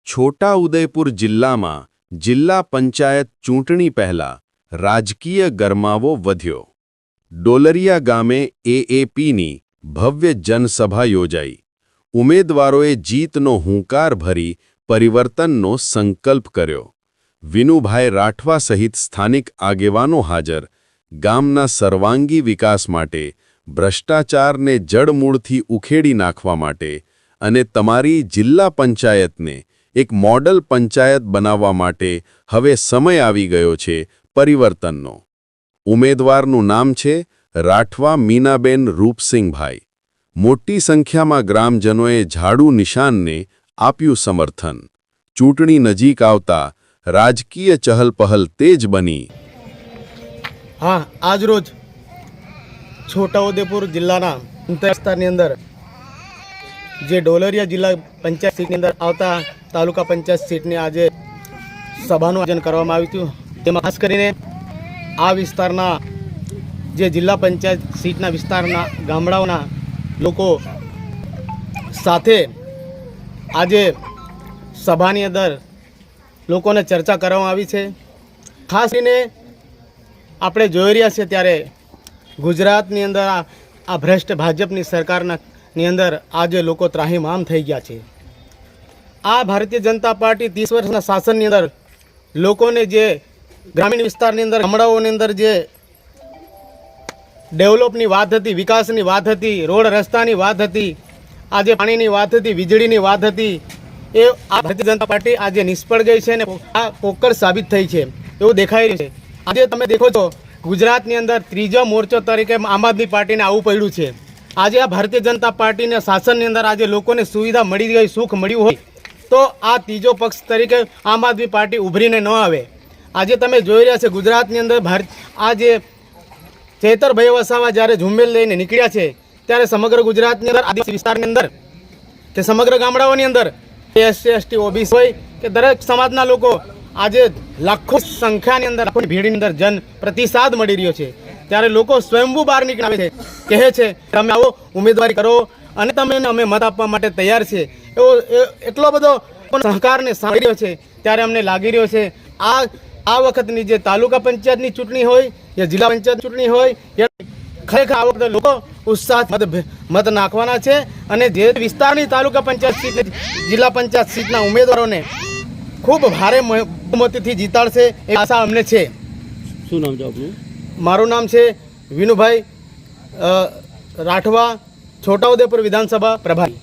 છોટાઉદેપુર જિલ્લામાં જિલ્લા પંચાયત ચૂંટણી પહેલા રાજકીય ગરમાવો વધ્યો. ડોલરિયા ગામે એએપીની ભવ્ય જનસભા યોજાઈ. ઉમેદવારોએ જીતનો હુંકાર ભરી પરિવર્તનનો સંકલ્પ કર્યો. વિનુભાઈ રાઠવા સહિત સ્થાનિક આગેવાનો હાજર. ગામના સર્વાંગી વિકાસ માટે, ભ્રષ્ટાચારને જડમૂળથી ઉખેડી નાખવા માટે અને તમારી જિલ્લા પંચાયતને એક મોડલ પંચાયત બનાવવા માટે હવે સમય આવી ગયો છે પરિવર્તનનો. ઉમેદવારનું નામ છે રાઠવા મીનાબેન રૂપસિંહભાઈ. મોટી સંખ્યામાં ગ્રામજનોએ ઝાડુ નિશાનને આપ્યું સમર્થન. ચૂંટણી નજીક આવતા રાજકીય ચહલપહલ તેજ બની. હા, આજરોજ છોટાઉદેપુર જિલ્લાના વિસ્તારની અંદર જે ડોલરિયા જિલ્લા પંચાયત સીટની અંદર આવતા તાલુકા પંચાયત સીટની આજે સભાનું આયોજન કરવામાં આવ્યું હતું. તેમાં ખાસ કરીને આ વિસ્તારના જે જિલ્લા પંચાયત સીટના વિસ્તારના ગામડાઓના લોકો સાથે આજે સભાની અંદર લોકોને ચર્ચા કરવામાં આવી છે. ખાસ કરીને આપણે જોઈ રહ્યા છીએ ત્યારે ગુજરાતની અંદર આ ભ્રષ્ટ ભાજપની સરકારની અંદર આજે લોકો ત્રાહિમામ થઈ ગયા છે. આ ભારતીય જનતા પાર્ટી 30 વર્ષના શાસનની અંદર લોકોને જે ગ્રામીણ વિસ્તારની અંદર ગામડાઓની અંદર જે ડેવલપની વાત હતી, વિકાસની વાત હતી, રોડ રસ્તાની વાત હતી, આજે પાણીની વાત હતી, વીજળીની વાત હતી, એ આ ભારતીય જનતા પાર્ટી આજે નિષ્ફળ ગઈ છે અને આ પોકળ સાબિત થઈ છે એવું દેખાઈ રહ્યું છે. આજે તમે દેખો છો ગુજરાતની અંદર ત્રીજો મોરચો તરીકે આમ આદમી પાર્ટીને આવવું પડ્યું છે. આજે આ ભારતીય જનતા પાર્ટીના શાસનની અંદર આજે લોકોને સુવિધા મળી ગઈ, સુખ મળ્યું હોય તો આ ત્રીજો પક્ષ તરીકે આમ આદમી પાર્ટી ઉભરીને ન આવે. આજે તમે જોઈ રહ્યા છે ગુજરાતની અંદર આ જે ચેતરભાઈ વસાવા જ્યારે ઝુંબેશ લઈને નીકળ્યા છે ત્યારે સમગ્ર ગુજરાતની અંદર આદિવાસી વિસ્તારની અંદર કે સમગ્ર ગામડાઓની અંદર એસસી એસટી ઓબીસી હોય કે દરેક સમાજના લોકો આજે લાખો સંખ્યાની અંદર લાખોની ભીડની અંદર જન પ્રતિસાદ મળી રહ્યો છે. ત્યારે લોકો સ્વયંભૂ બહાર નીકળી આવે છે, કહે છે તમે આવો ઉમેદવારી કરો અને તમે અમે મત આપવા માટે તૈયાર છે. એવો એટલો બધો સહકારને સાંભળી રહ્યો છે. ત્યારે અમને લાગી રહ્યો છે આ વખતની જે તાલુકા પંચાયતની ચૂંટણી હોય યા જિલ્લા પંચાયત ચૂંટણી હોય ખરેખર આ વખતે લોકો ઉત્સાહ મત નાખવાના છે અને જે વિસ્તારની તાલુકા પંચાયત સીટ, જિલ્લા પંચાયત સીટના ઉમેદવારોને ખૂબ ભારે બહુમતીથી જીતાડશે એ આશા અમને છે. શું નામ છે આપનું? મારું નામ છે વિનુભાઈ રાઠવા, છોટાઉદેપુર વિધાનસભા પ્રભારી.